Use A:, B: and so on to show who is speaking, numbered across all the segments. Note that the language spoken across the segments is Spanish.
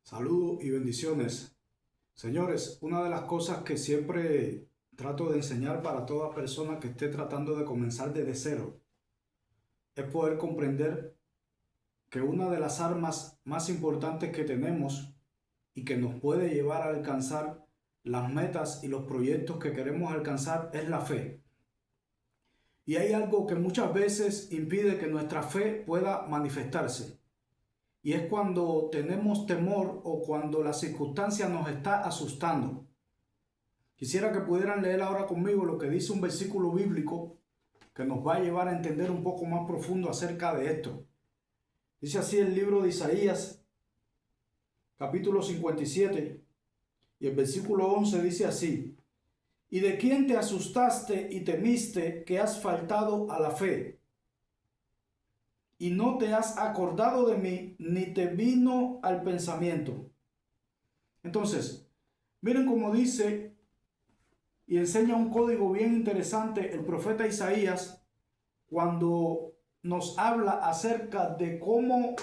A: Saludos y bendiciones. Señores, una de las cosas que siempre trato de enseñar para toda persona que esté tratando de comenzar desde cero es poder comprender que una de las armas más importantes que tenemos y que nos puede llevar a alcanzar las metas y los proyectos que queremos alcanzar es la fe. Y hay algo que muchas veces impide que nuestra fe pueda manifestarse. Y es cuando tenemos temor o cuando la circunstancia nos está asustando. Quisiera que pudieran leer ahora conmigo lo que dice un versículo bíblico que nos va a llevar a entender un poco más profundo acerca de esto. Dice así el libro de Isaías, capítulo 57, y el versículo 11 dice así: ¿Y de quién te asustaste y temiste que has faltado a la fe? Y no te has acordado de mí, ni te vino al pensamiento. Entonces, miren cómo dice y enseña un código bien interesante el profeta Isaías cuando nos habla acerca de cómo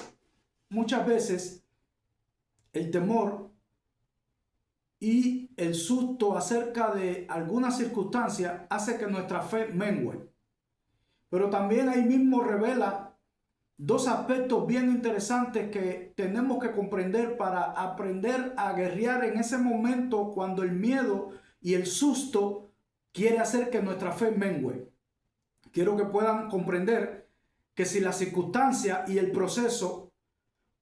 A: muchas veces el temor y el susto acerca de alguna circunstancia hace que nuestra fe mengue. Pero también ahí mismo revela dos aspectos bien interesantes que tenemos que comprender para aprender a guerrear en ese momento cuando el miedo y el susto quiere hacer que nuestra fe mengue. Quiero que puedan comprender que si la circunstancia y el proceso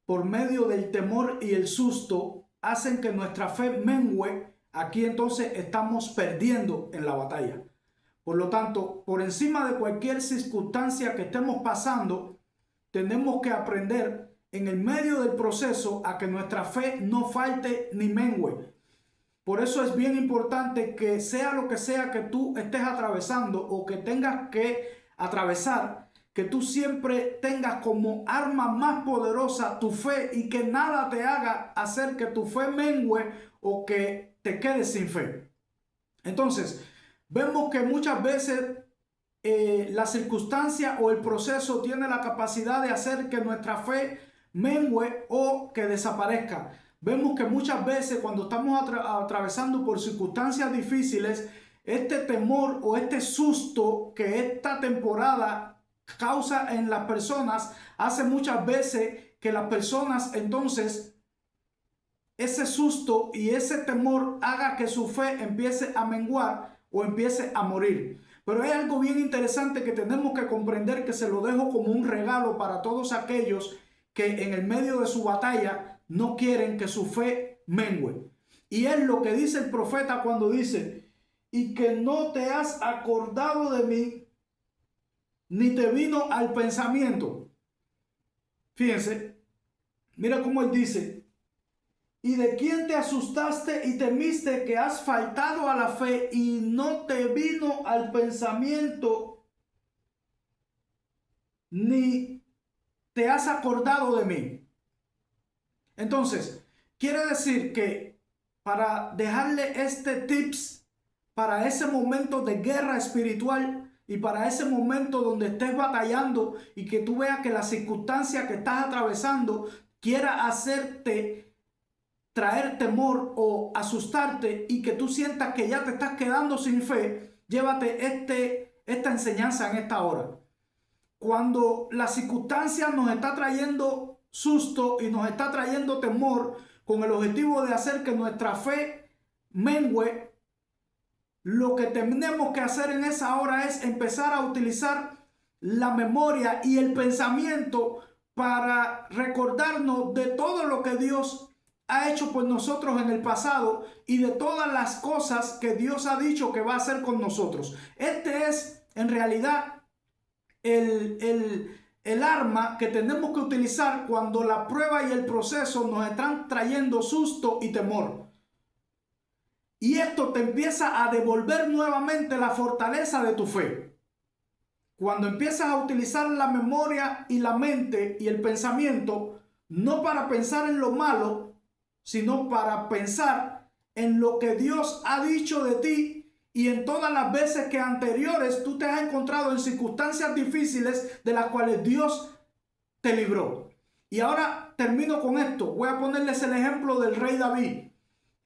A: por medio del temor y el susto hacen que nuestra fe mengue, aquí entonces estamos perdiendo en la batalla. Por lo tanto, por encima de cualquier circunstancia que estemos pasando, tenemos que aprender en el medio del proceso a que nuestra fe no falte ni mengue. Por eso es bien importante que sea lo que sea que tú estés atravesando o que tengas que atravesar, que tú siempre tengas como arma más poderosa tu fe y que nada te haga hacer que tu fe mengue o que te quedes sin fe. Entonces, vemos que muchas veces la circunstancia o el proceso tiene la capacidad de hacer que nuestra fe mengue o que desaparezca. Vemos que muchas veces cuando estamos atravesando por circunstancias difíciles, este temor o este susto que esta temporada causa en las personas hace muchas veces que las personas entonces ese susto y ese temor haga que su fe empiece a menguar o empiece a morir. Pero hay algo bien interesante que tenemos que comprender, que se lo dejo como un regalo para todos aquellos que en el medio de su batalla no quieren que su fe mengue. Y es lo que dice el profeta cuando dice: y que no te has acordado de mí, ni te vino al pensamiento. Fíjense, mira cómo él dice: ¿y de quién te asustaste y temiste que has faltado a la fe y no te vino al pensamiento, ni te has acordado de mí? Entonces, quiere decir que para dejarle este tips para ese momento de guerra espiritual y para ese momento donde estés batallando y que tú veas que la circunstancia que estás atravesando quiera hacerte traer temor o asustarte y que tú sientas que ya te estás quedando sin fe, llévate esta enseñanza en esta hora. Cuando la circunstancia nos está trayendo susto y nos está trayendo temor con el objetivo de hacer que nuestra fe mengue, lo que tenemos que hacer en esa hora es empezar a utilizar la memoria y el pensamiento para recordarnos de todo lo que Dios ha hecho por nosotros en el pasado y de todas las cosas que Dios ha dicho que va a hacer con nosotros. Este es en realidad el arma que tenemos que utilizar cuando la prueba y el proceso nos están trayendo susto y temor. Y esto te empieza a devolver nuevamente la fortaleza de tu fe. Cuando empiezas a utilizar la memoria y la mente y el pensamiento, no para pensar en lo malo, sino para pensar en lo que Dios ha dicho de ti y en todas las veces que anteriores tú te has encontrado en circunstancias difíciles de las cuales Dios te libró. Y ahora termino con esto. Voy a ponerles el ejemplo del rey David.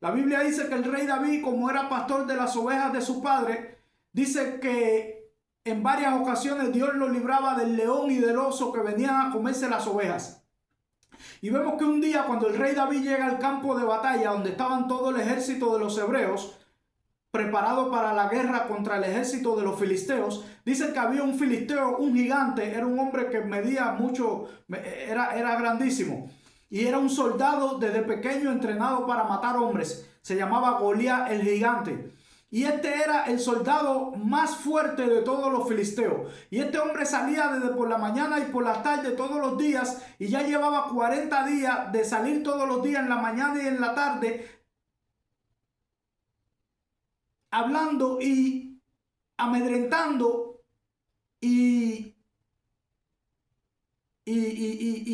A: La Biblia dice que el rey David, como era pastor de las ovejas de su padre, dice que en varias ocasiones Dios lo libraba del león y del oso que venían a comerse las ovejas. Y vemos que un día, cuando el rey David llega al campo de batalla donde estaban todo el ejército de los hebreos preparado para la guerra contra el ejército de los filisteos, dice que había un filisteo, un gigante, era un hombre que medía mucho, era grandísimo, y era un soldado desde pequeño entrenado para matar hombres. Se llamaba Goliat el gigante. Y este era el soldado más fuerte de todos los filisteos. Y este hombre salía desde por la mañana y por la tarde todos los días. Y ya llevaba 40 días de salir todos los días en la mañana y en la tarde, hablando y amedrentando y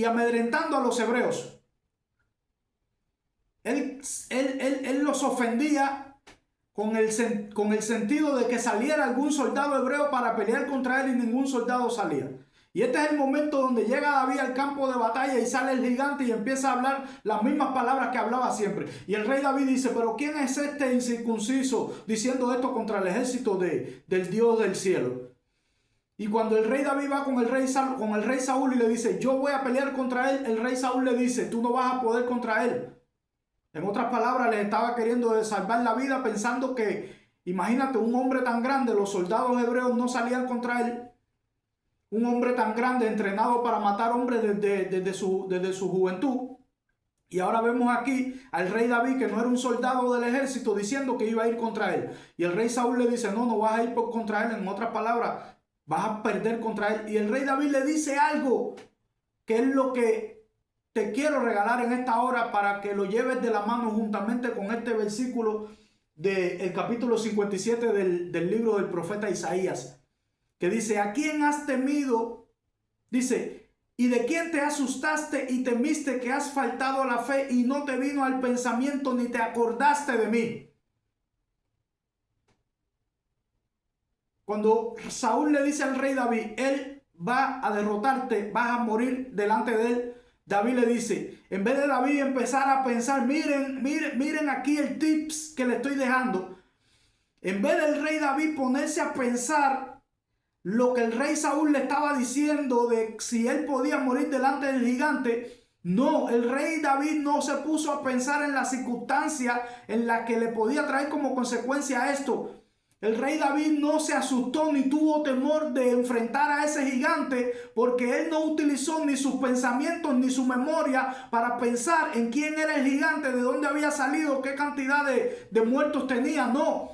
A: amedrentando a los hebreos. Él los ofendía con el sentido de que saliera algún soldado hebreo para pelear contra él y ningún soldado salía. Y este es el momento donde llega David al campo de batalla y sale el gigante y empieza a hablar las mismas palabras que hablaba siempre. Y el rey David dice: pero ¿quién es este incircunciso diciendo esto contra el ejército del Dios del cielo? Y cuando el rey David va con el rey Saúl y le dice: yo voy a pelear contra él, el rey Saúl le dice: tú no vas a poder contra él. En otras palabras, le estaba queriendo salvar la vida, pensando que, imagínate, un hombre tan grande, los soldados hebreos no salían contra él. Un hombre tan grande, entrenado para matar hombres desde su juventud. Y ahora vemos aquí al rey David, que no era un soldado del ejército, diciendo que iba a ir contra él. Y el rey Saúl le dice: no vas a ir contra él. En otras palabras, vas a perder contra él. Y el rey David le dice algo, que es lo que te quiero regalar en esta hora para que lo lleves de la mano juntamente con este versículo del capítulo 57 del libro del profeta Isaías, que dice: ¿a quién has temido? Dice: ¿y de quién te asustaste y temiste, que has faltado a la fe y no te vino al pensamiento ni te acordaste de mí? Cuando Saúl le dice al rey David: él va a derrotarte, vas a morir delante de él, David le dice, en vez de David empezar a pensar: miren aquí el tips que le estoy dejando, en vez del rey David ponerse a pensar lo que el rey Saúl le estaba diciendo de si él podía morir delante del gigante, no, el rey David no se puso a pensar en la circunstancia en la que le podía traer como consecuencia esto. El rey David no se asustó ni tuvo temor de enfrentar a ese gigante, porque él no utilizó ni sus pensamientos ni su memoria para pensar en quién era el gigante, de dónde había salido, qué cantidad de muertos tenía. No.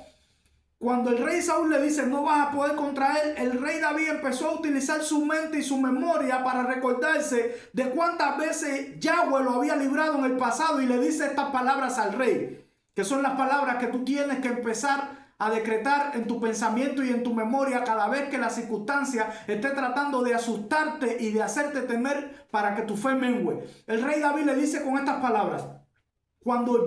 A: Cuando el rey Saúl le dice: no vas a poder contra él, el rey David empezó a utilizar su mente y su memoria para recordarse de cuántas veces Yahweh lo había librado en el pasado, y le dice estas palabras al rey, que son las palabras que tú tienes que empezar a decretar en tu pensamiento y en tu memoria cada vez que la circunstancia esté tratando de asustarte y de hacerte temer, para que tu fe mengue. El rey David le dice con estas palabras: cuando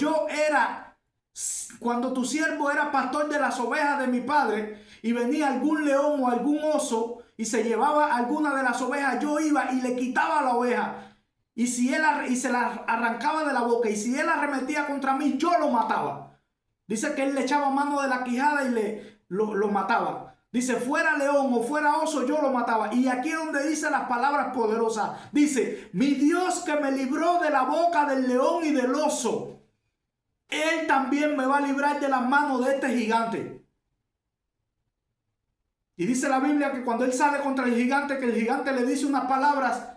A: tu siervo era pastor de las ovejas de mi padre, y venía algún león o algún oso y se llevaba alguna de las ovejas, yo iba y le quitaba la oveja, y se la arrancaba de la boca, y si él arremetía contra mí, yo lo mataba. Dice que él le echaba mano de la quijada y lo mataba. Dice: fuera león o fuera oso, yo lo mataba. Y aquí es donde dice las palabras poderosas. Dice: mi Dios, que me libró de la boca del león y del oso, él también me va a librar de las manos de este gigante. Y dice la Biblia que cuando él sale contra el gigante, que el gigante le dice unas palabras.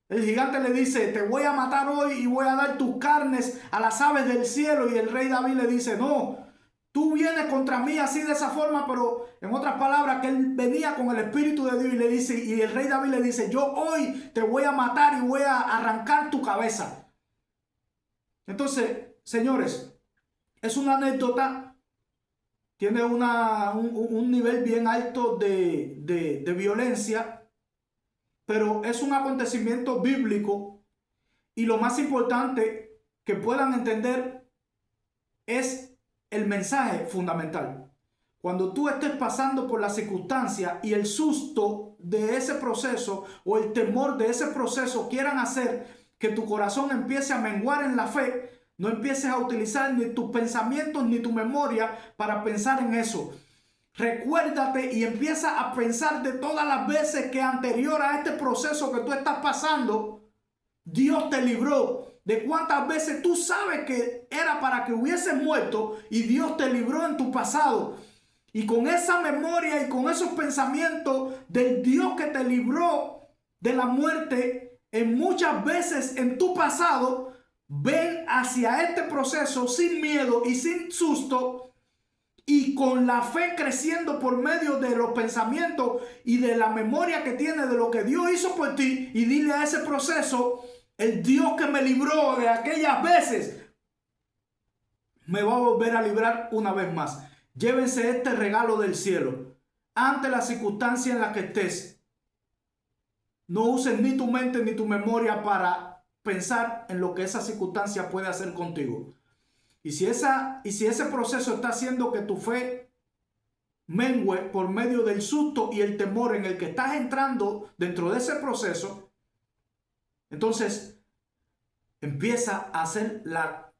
A: El gigante le dice: te voy a matar hoy y voy a dar tus carnes a las aves del cielo. Y el rey David le dice: no, tú vienes contra mí así, de esa forma. Pero en otras palabras, que él venía con el Espíritu de Dios, y le dice, y el rey David le dice: yo hoy te voy a matar y voy a arrancar tu cabeza. Entonces, señores, es una anécdota, tiene un nivel bien alto de violencia, pero es un acontecimiento bíblico, y lo más importante que puedan entender es el mensaje fundamental. Cuando tú estés pasando por la circunstancia y el susto de ese proceso o el temor de ese proceso quieran hacer que tu corazón empiece a menguar en la fe, no empieces a utilizar ni tus pensamientos ni tu memoria para pensar en eso. Recuérdate y empieza a pensar de todas las veces que anterior a este proceso que tú estás pasando, Dios te libró. De cuántas veces tú sabes que era para que hubieses muerto y Dios te libró en tu pasado. Y con esa memoria y con esos pensamientos del Dios que te libró de la muerte, en muchas veces en tu pasado, ven hacia este proceso sin miedo y sin susto y con la fe creciendo por medio de los pensamientos y de la memoria que tienes de lo que Dios hizo por ti, y dile a ese proceso: el Dios que me libró de aquellas veces me va a volver a librar una vez más. Llévense este regalo del cielo. Ante la circunstancia en la que estés, no uses ni tu mente ni tu memoria para pensar en lo que esa circunstancia puede hacer contigo. Y si ese proceso está haciendo que tu fe mengue por medio del susto y el temor en el que estás entrando dentro de ese proceso, entonces empieza a hacer la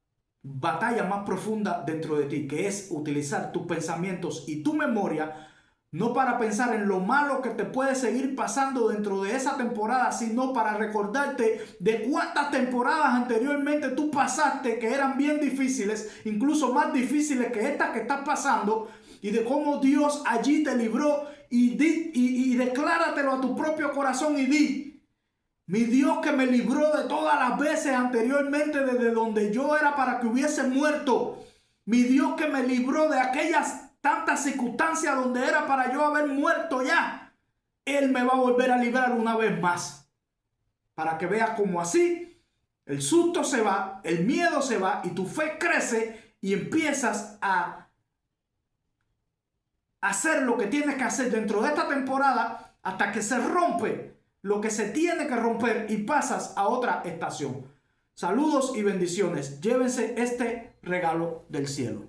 A: batalla más profunda dentro de ti, que es utilizar tus pensamientos y tu memoria no para pensar en lo malo que te puede seguir pasando dentro de esa temporada, sino para recordarte de cuántas temporadas anteriormente tú pasaste que eran bien difíciles, incluso más difíciles que estas que estás pasando, y de cómo Dios allí te libró. Y decláratelo a tu propio corazón y di: mi Dios que me libró de todas las veces anteriormente desde donde yo era para que hubiese muerto. Mi Dios que me libró de aquellas tantas circunstancias donde era para yo haber muerto ya. Él me va a volver a librar una vez más. Para que veas cómo así el susto se va, el miedo se va y tu fe crece y empiezas a hacer lo que tienes que hacer dentro de esta temporada hasta que se rompe lo que se tiene que romper y pasas a otra estación. Saludos y bendiciones. Llévense este regalo del cielo.